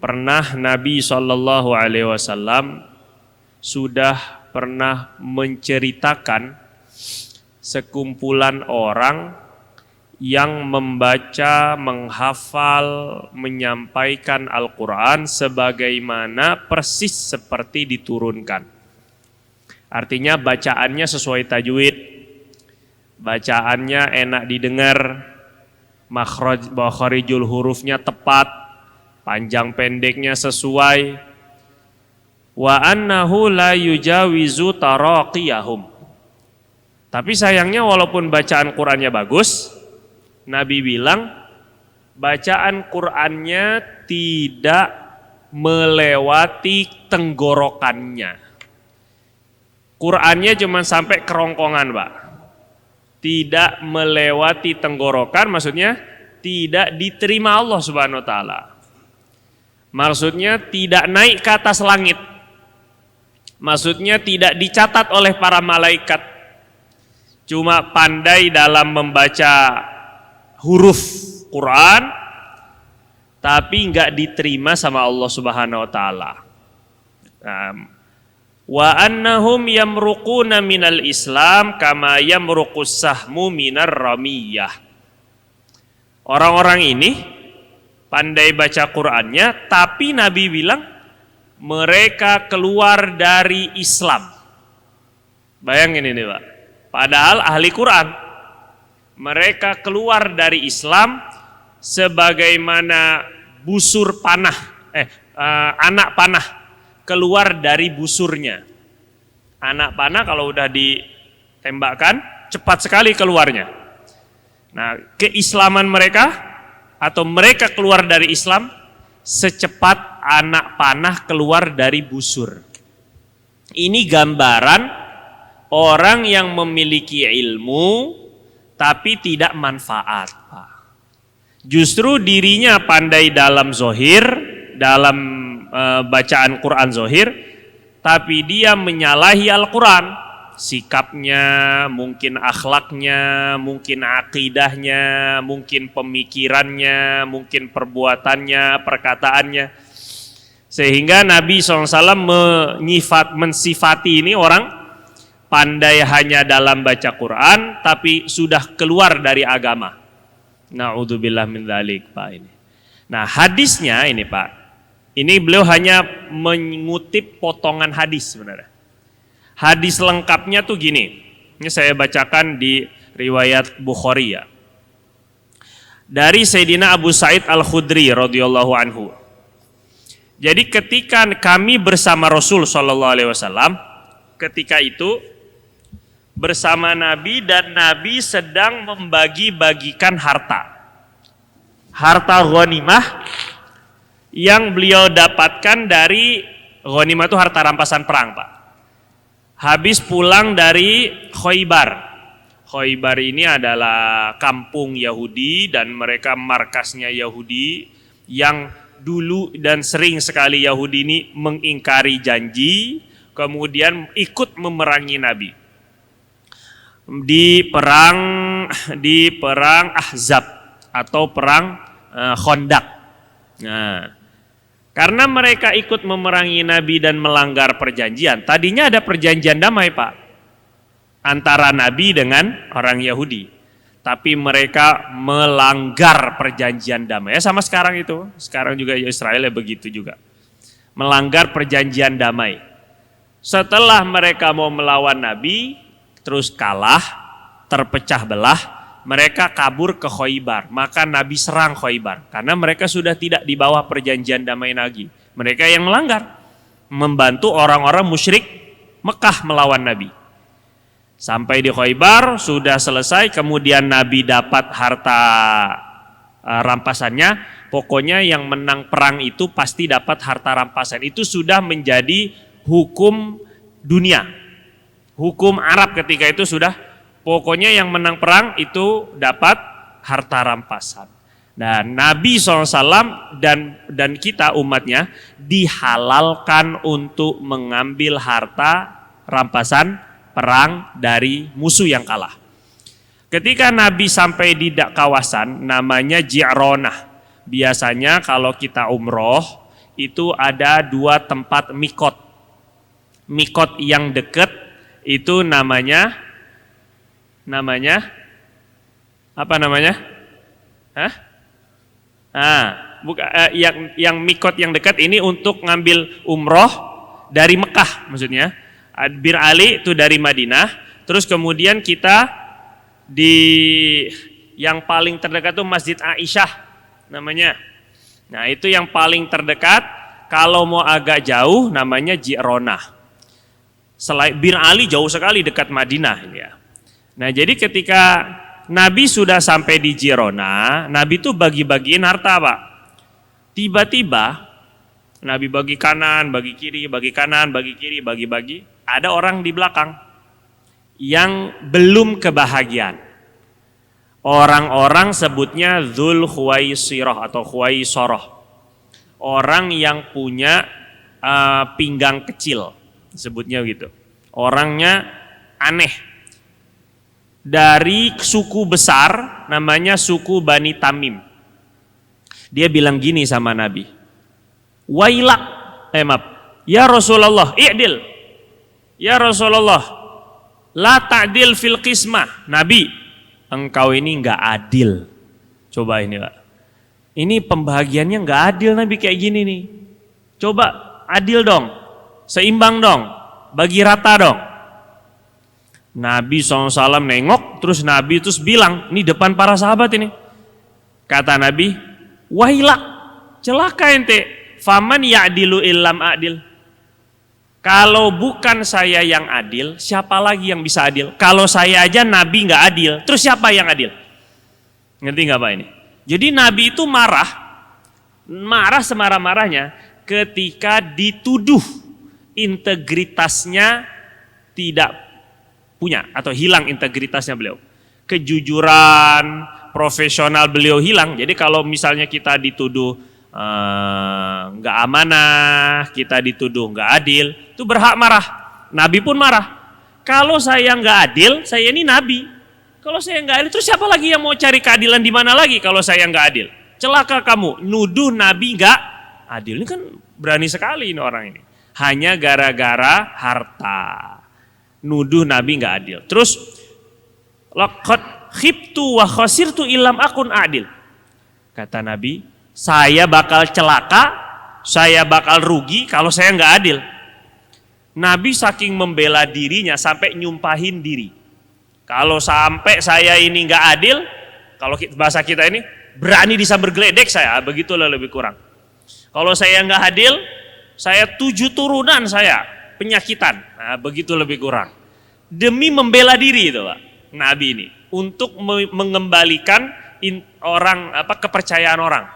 pernah Nabi SAW sudah pernah menceritakan sekumpulan orang yang membaca, menghafal, menyampaikan Al-Quran sebagaimana persis seperti diturunkan. Artinya bacaannya sesuai tajwid, bacaannya enak didengar, makharijul hurufnya tepat, panjang pendeknya sesuai. Wa annahu la yujawizu taraqiyahum. Tapi sayangnya walaupun bacaan Qur'annya bagus, Nabi bilang bacaan Qur'annya tidak melewati tenggorokannya. Qur'annya cuma sampai kerongkongan, Pak. Tidak melewati tenggorokan, maksudnya tidak diterima Allah Subhanahu wa taala. Maksudnya tidak naik ke atas langit. Maksudnya tidak dicatat oleh para malaikat. Cuma pandai dalam membaca huruf Quran, tapi enggak diterima sama Allah Subhanahu wa taala. Wa annahum yamruquna minal Islam kama yamruqus sahmu minar ramiyah. Orang-orang ini pandai baca Qur'annya, tapi Nabi bilang mereka keluar dari Islam. Bayangin ini, Pak. Padahal ahli Quran. Mereka keluar dari Islam sebagaimana busur panah, anak panah keluar dari busurnya. Anak panah kalau udah ditembakkan cepat sekali keluarnya. Nah, keislaman mereka atau mereka keluar dari Islam secepat anak panah keluar dari busur. Ini gambaran orang yang memiliki ilmu tapi tidak manfaat, Pak. Justru dirinya pandai dalam zohir, dalam bacaan Quran zohir, tapi dia menyalahi Al-Quran. Sikapnya, mungkin akhlaknya, mungkin akidahnya, mungkin pemikirannya, mungkin perbuatannya, perkataannya. Sehingga Nabi SAW mensifati ini orang pandai hanya dalam baca Quran, tapi sudah keluar dari agama. Na'udzubillah min dzalik, Pak. Ini. Nah, hadisnya ini, Pak. Ini beliau hanya mengutip potongan hadis sebenarnya. Hadis lengkapnya tuh gini. Ini saya bacakan di riwayat Bukhari ya. Dari Sayyidina Abu Sa'id Al-Khudri radhiyallahu anhu. Jadi ketika kami bersama Rasul SAW, ketika itu bersama Nabi dan Nabi sedang membagi-bagikan harta. Harta ghanimah yang beliau dapatkan dari ghanimah itu harta rampasan perang, Pak. Habis pulang dari Khaybar. Khaybar ini adalah kampung Yahudi dan mereka markasnya Yahudi yang dulu dan sering sekali Yahudi ini mengingkari janji, kemudian ikut memerangi Nabi. Di perang Ahzab atau perang Khandaq. Nah, karena mereka ikut memerangi Nabi dan melanggar perjanjian. Tadinya ada perjanjian damai, Pak, antara Nabi dengan orang Yahudi. Tapi mereka melanggar perjanjian damai. Ya sama sekarang itu. Sekarang juga Israel ya begitu juga. Melanggar perjanjian damai. Setelah mereka mau melawan Nabi, terus kalah, terpecah belah, mereka kabur ke Khaybar. Maka Nabi serang Khaybar karena mereka sudah tidak di bawah perjanjian damai lagi. Mereka yang melanggar, membantu orang-orang musyrik Mekah melawan Nabi. Sampai di Khaybar sudah selesai, kemudian Nabi dapat harta rampasannya. Pokoknya yang menang perang itu pasti dapat harta rampasan. Itu sudah menjadi hukum dunia. Hukum Arab ketika itu sudah, pokoknya yang menang perang itu dapat harta rampasan. Dan Nabi SAW dan kita umatnya dihalalkan untuk mengambil harta rampasan perang dari musuh yang kalah. Ketika Nabi sampai di kawasan namanya Ji'ronah. Biasanya kalau kita umroh itu ada 2 tempat mikot. Mikot yang dekat itu namanya apa namanya? Hah? Yang mikot yang dekat ini untuk ngambil umroh dari Mekah maksudnya. Bir Ali itu dari Madinah. Terus kemudian kita di yang paling terdekat tuh Masjid Aisyah namanya. Nah itu yang paling terdekat. Kalau mau agak jauh namanya Ji'ronah. Selain Bir Ali jauh sekali dekat Madinah ya. Nah jadi ketika Nabi sudah sampai di Ji'ronah, Nabi tuh bagi-bagiin harta Pak. Tiba-tiba Nabi bagi kanan, bagi kiri, bagi kanan, bagi kiri, bagi-bagi. Ada orang di belakang yang belum kebahagiaan. Orang-orang sebutnya Dzul Khuwaisirah atau Khuwaisarah. Orang yang punya pinggang kecil. Sebutnya gitu. Orangnya aneh. Dari suku besar namanya suku Bani Tamim. Dia bilang gini sama Nabi. Wailak, ya Rasulullah, i'dil. Ya Rasulullah, la ta'dil fil qismah. Nabi, engkau ini enggak adil. Coba ini Pak. Ini pembahagiannya enggak adil Nabi kayak gini nih. Coba adil dong. Seimbang dong, bagi rata dong. Nabi SAW nengok, terus Nabi terus bilang, ini depan para sahabat ini. Kata Nabi, wahilak, celaka ente, faman ya'dilu illam adil. Kalau bukan saya yang adil, siapa lagi yang bisa adil? Kalau saya aja Nabi nggak adil, terus siapa yang adil? Ngerti nggak Pak ini? Jadi Nabi itu marah semarah-marahnya ketika dituduh integritasnya tidak punya atau hilang integritasnya beliau. Kejujuran, profesional beliau hilang. Jadi kalau misalnya kita dituduh nggak amanah, kita dituduh nggak adil, itu berhak marah. Nabi pun marah. Kalau saya nggak adil, saya ini Nabi. Kalau saya nggak adil, terus siapa lagi yang mau cari keadilan di mana lagi kalau saya nggak adil? Celaka kamu, nuduh Nabi nggak adil. Ini kan berani sekali ini orang ini. Hanya gara-gara harta. Nuduh Nabi nggak adil. Terus laqad khibtu wa khasirtu illam akun adil. Kata Nabi, saya bakal celaka, saya bakal rugi kalau saya nggak adil. Nabi saking membela dirinya sampai nyumpahin diri. Kalau sampai saya ini nggak adil, kalau bahasa kita ini berani disambar geledek saya, begitulah lebih kurang. Kalau saya nggak adil, saya 7 turunan saya penyakitan, nah, begitu lebih kurang. Demi membela diri itu Pak, Nabi ini untuk mengembalikan kepercayaan orang.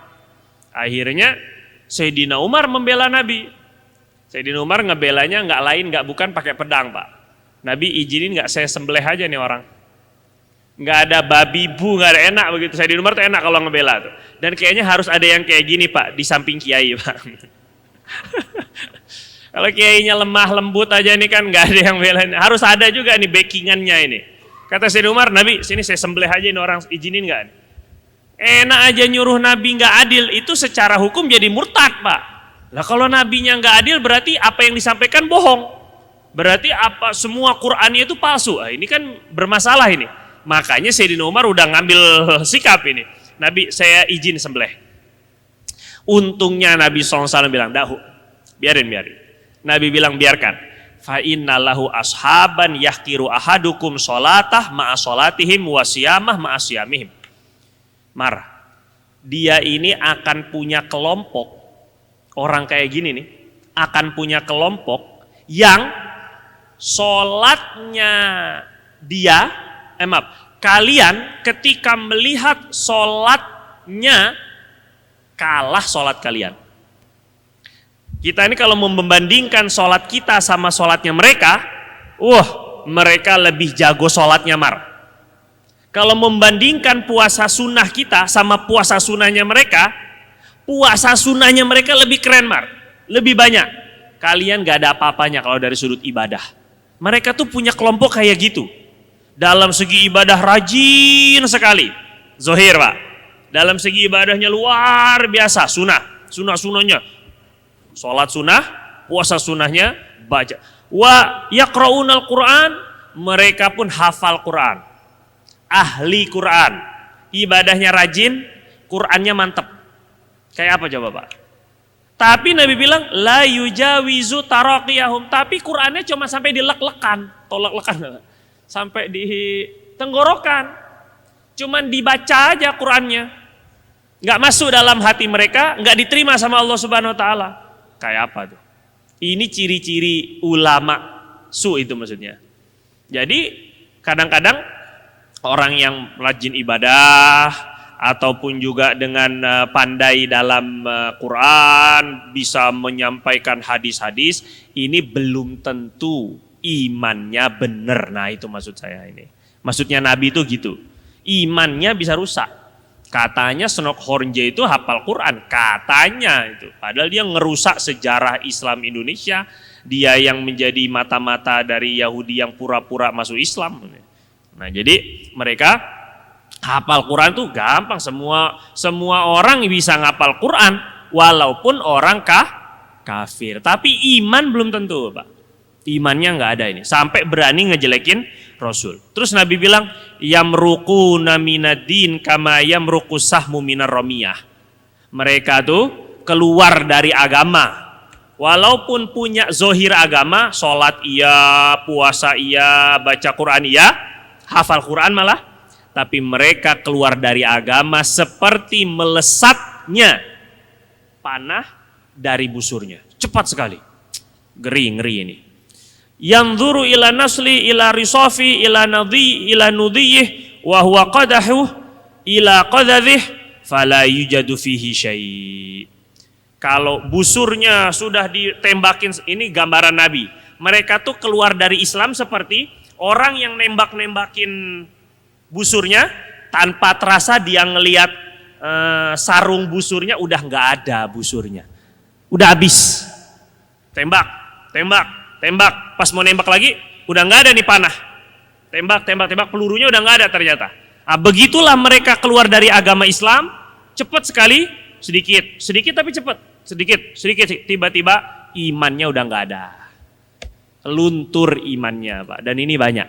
Akhirnya Sayyidina Umar membela Nabi. Sayyidina Umar ngebelanya nggak bukan pakai pedang Pak. Nabi izinin nggak saya sembelih aja nih orang. Nggak ada babi bu, nggak ada enak begitu. Sayyidina Umar tuh enak kalau ngebela tuh. Dan kayaknya harus ada yang kayak gini Pak di samping kiai Pak. Kalau kiainya lemah lembut aja ini kan nggak ada yang belain. Harus ada juga nih backingannya ini. Kata Sayyidina Umar, Nabi sini saya sembelih aja ini orang, izinin nggak? Enak aja nyuruh Nabi nggak adil, itu secara hukum jadi murtad Pak. Lah kalau Nabinya nggak adil berarti apa yang disampaikan bohong. Berarti apa semua Qur'annya itu palsu. Nah, ini kan bermasalah ini. Makanya Sayyidina Umar udah ngambil sikap ini. Nabi saya izin sembelih. Untungnya Nabi SAW bilang, dahu, biarin. Nabi bilang biarkan. Fa inna lahu ashaban yahkiru ahadukum sholatah ma'a sholatihim wa siyamah ma'a siyamihim. Marah. Dia ini akan punya kelompok, orang kayak gini nih, akan punya kelompok yang sholatnya kalian ketika melihat sholatnya kalah sholat kalian. Kita ini kalau membandingkan sholat kita sama sholatnya mereka, mereka lebih jago sholatnya Kalau membandingkan puasa sunnah kita sama puasa sunnahnya mereka, puasa sunnahnya mereka lebih keren lebih banyak. Kalian gak ada apa-apanya kalau dari sudut ibadah. Mereka tuh punya kelompok kayak gitu. Dalam segi ibadah rajin sekali, zohir Pak. Dalam segi ibadahnya luar biasa, sunnahnya Sholat sunnah, puasa sunnahnya, baca. Wa yaqra'unal Qur'an, mereka pun hafal Quran. Ahli Quran. Ibadahnya rajin, Qurannya mantep. Kayak apa coba Pak? Tapi Nabi bilang, la yujawizu taraqiyahum. Tapi Qurannya cuma sampai di lek-lekan. Tolak-lekan. Sampai di tenggorokan. Cuman dibaca aja Qurannya. Nggak masuk dalam hati mereka, nggak diterima sama Allah Subhanahu Wa Taala. Kayak apa tuh? Ini ciri-ciri ulama su itu maksudnya. Jadi kadang-kadang orang yang rajin ibadah ataupun juga dengan pandai dalam Quran bisa menyampaikan hadis-hadis, ini belum tentu imannya benar. Nah itu maksud saya ini. Maksudnya Nabi itu gitu. Imannya bisa rusak. Katanya Senok Hornje itu hafal Quran, katanya itu. Padahal dia ngerusak sejarah Islam Indonesia. Dia yang menjadi mata-mata dari Yahudi yang pura-pura masuk Islam. Nah jadi mereka hafal Quran tuh gampang. Semua orang bisa ngapal Quran walaupun orang kafir. Tapi iman belum tentu Pak. Imannya nggak ada ini. Sampai berani ngejelekin Rasul. Terus Nabi bilang, yamruquna minad-din kama yamruqu sahmu minar ramiyah. Mereka tuh keluar dari agama. Walaupun punya zohir agama, sholat iya, puasa iya, baca Quran iya, hafal Quran malah. Tapi mereka keluar dari agama seperti melesatnya panah dari busurnya. Cepat sekali. Ngeri ini. Yanzuru ila nasli ila risafi ila nudiyih wa huwa qadahu ila qadadhih fala yujadu fihi syai'. Kalau busurnya sudah ditembakin, ini gambaran Nabi. Mereka tuh keluar dari Islam seperti orang yang nembak-nembakin busurnya tanpa terasa dia ngelihat sarung busurnya udah nggak ada busurnya. Udah habis. Tembak. Pas mau nembak lagi, udah nggak ada nih panah. Tembak, pelurunya udah nggak ada ternyata. Nah, begitulah mereka keluar dari agama Islam, cepat sekali, sedikit tapi cepat, sedikit, tiba-tiba imannya udah nggak ada. Luntur imannya Pak, dan ini banyak.